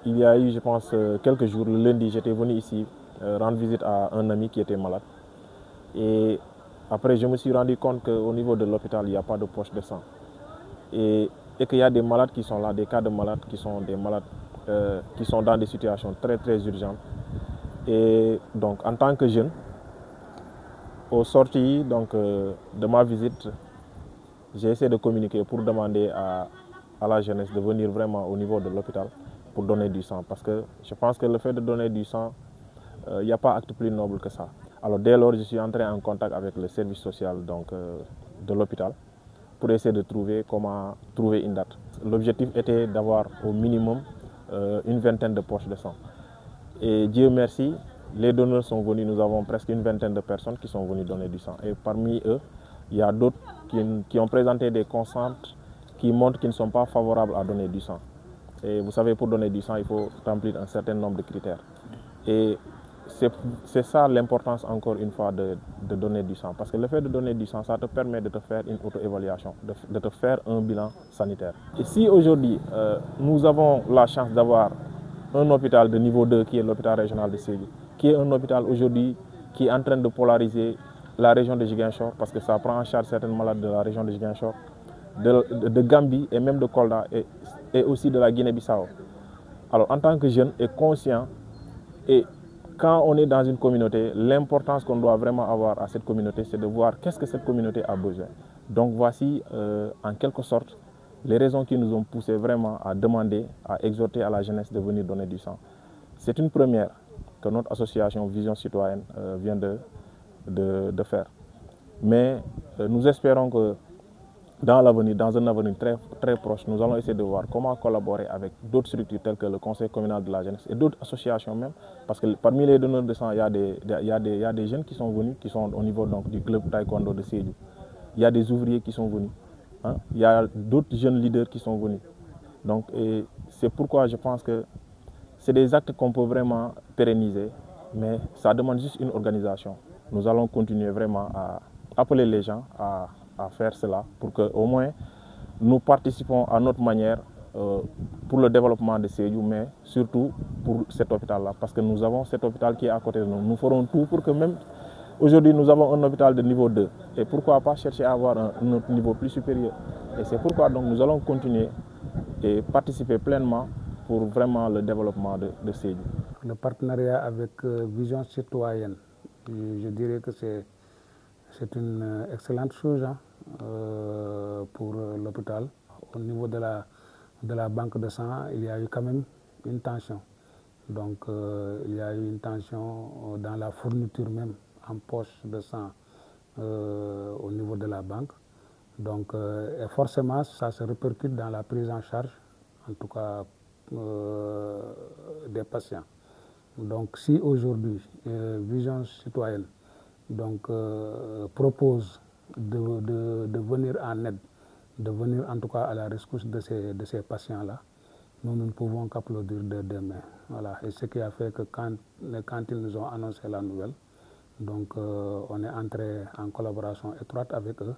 il y a eu, je pense, quelques jours, le lundi, j'étais venu ici rendre visite à un ami qui était malade. Et après, je me suis rendu compte qu'au niveau de l'hôpital, il n'y a pas de poche de sang. Et qu'il y a des malades qui sont là, des cas de malades qui sont des malades qui sont dans des situations très très urgentes. Et donc, en tant que jeune, au sorti de ma visite, j'ai essayé de communiquer pour demander à la jeunesse de venir vraiment au niveau de l'hôpital pour donner du sang. Parce que je pense que le fait de donner du sang, il n'y a pas acte plus noble que ça. Alors dès lors, je suis entré en contact avec le service social de l'hôpital pour essayer de trouver comment trouver une date. L'objectif était d'avoir au minimum une vingtaine de poches de sang. Et Dieu merci, les donneurs sont venus, nous avons presque une vingtaine de personnes qui sont venues donner du sang. Et parmi eux, il y a d'autres qui ont présenté des constantes qui montrent qu'ils ne sont pas favorables à donner du sang. Et vous savez, pour donner du sang, il faut remplir un certain nombre de critères. Et c'est ça l'importance, encore une fois, de donner du sang. Parce que le fait de donner du sang, ça te permet de te faire une auto-évaluation, de te faire un bilan sanitaire. Et si aujourd'hui, nous avons la chance d'avoir un hôpital de niveau 2 qui est l'hôpital régional de Sédhiou, qui est un hôpital aujourd'hui qui est en train de polariser la région de Ziguinchor, parce que ça prend en charge certaines malades de la région de Ziguinchor, de Gambie et même de Kolda et aussi de la Guinée-Bissau. Alors en tant que jeune et conscient, et quand on est dans une communauté, l'importance qu'on doit vraiment avoir à cette communauté, c'est de voir qu'est-ce que cette communauté a besoin. Donc voici en quelque sorte les raisons qui nous ont poussé vraiment à demander, à exhorter à la jeunesse de venir donner du sang. C'est une première que notre association Vision Citoyenne vient de faire. Mais nous espérons que dans l'avenir, dans un avenir très, très proche, nous allons essayer de voir comment collaborer avec d'autres structures telles que le Conseil communal de la jeunesse et d'autres associations même. Parce que parmi les donneurs de sang, il y a des jeunes qui sont venus, qui sont au niveau du club taekwondo de Sédhiou. Il y a des ouvriers qui sont venus. Hein. Il y a d'autres jeunes leaders qui sont venus. Donc, c'est pourquoi je pense que c'est des actes qu'on peut vraiment pérenniser, mais ça demande juste une organisation. Nous allons continuer vraiment à appeler les gens à faire cela pour qu'au moins nous participons à notre manière pour le développement de Sédhiou, mais surtout pour cet hôpital-là, parce que nous avons cet hôpital qui est à côté de nous. Nous ferons tout pour que même aujourd'hui nous avons un hôpital de niveau 2 et pourquoi pas chercher à avoir un autre niveau plus supérieur. Et c'est pourquoi donc nous allons continuer et participer pleinement pour vraiment le développement de Sédhiou. Le partenariat avec Vision Citoyenne, je dirais que c'est une excellente chose hein, pour l'hôpital. Au niveau de la banque de sang, il y a eu quand même une tension. Donc il y a eu une tension dans la fourniture même en poche de sang au niveau de la banque. Donc et forcément, ça se répercute dans la prise en charge, en tout cas des patients. Donc si aujourd'hui Vision Citoyenne propose de venir en aide, de venir en tout cas à la rescousse de ces patients-là, nous ne pouvons qu'applaudir de deux mains. Voilà. Et ce qui a fait que quand ils nous ont annoncé la nouvelle, donc on est entré en collaboration étroite avec eux.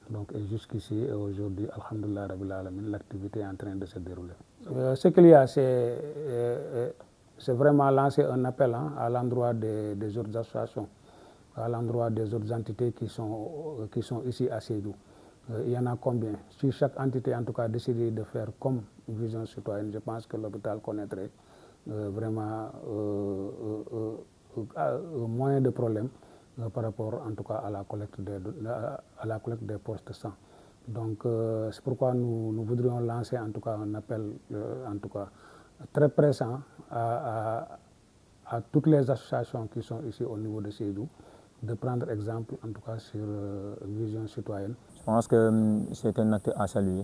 Donc, et jusqu'ici et aujourd'hui, alhamdoulilah rabbil alamin, l'activité est en train de se dérouler. Ce qu'il y a, c'est vraiment lancer un appel hein, à l'endroit des autres associations, à l'endroit des autres entités qui sont ici à Sédhiou. Il y en a combien? Si chaque entité, en tout cas, décide de faire comme Vision Citoyenne, je pense que l'hôpital connaîtrait vraiment moins de problèmes par rapport, en tout cas, à la collecte des poches de sang. Donc, c'est pourquoi nous voudrions lancer, en tout cas, un appel, en tout cas, très pressant à toutes les associations qui sont ici au niveau de Sédhiou, de prendre exemple, en tout cas, sur Vision Citoyenne. Je pense que c'est un acte à saluer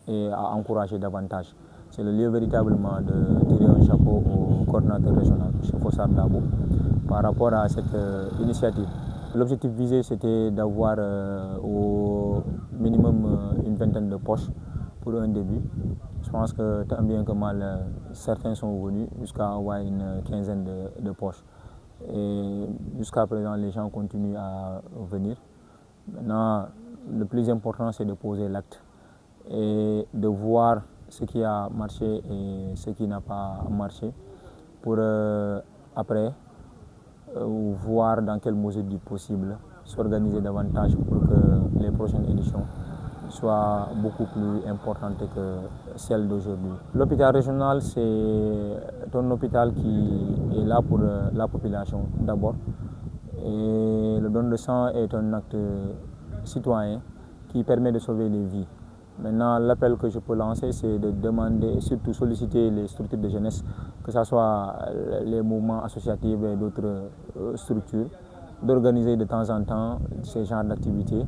et à encourager davantage. C'est le lieu véritablement de tirer un chapeau au coordinateur régional, M. Fossard Dabo, par rapport à cette initiative. L'objectif visé, c'était d'avoir au minimum une vingtaine de poches pour un début. Je pense que tant bien que mal, certains sont venus jusqu'à avoir une quinzaine de poches. Et jusqu'à présent, les gens continuent à venir. Maintenant, le plus important, c'est de poser l'acte et de voir ce qui a marché et ce qui n'a pas marché pour après voir dans quelle mesure du possible s'organiser davantage pour que les prochaines éditions soient beaucoup plus importantes que celles d'aujourd'hui. L'hôpital régional, c'est un hôpital qui est là pour la population d'abord. Et le don de sang est un acte citoyen qui permet de sauver des vies. Maintenant, l'appel que je peux lancer, c'est de demander et surtout solliciter les structures de jeunesse, que ce soit les mouvements associatifs et d'autres structures, d'organiser de temps en temps ces genres d'activités.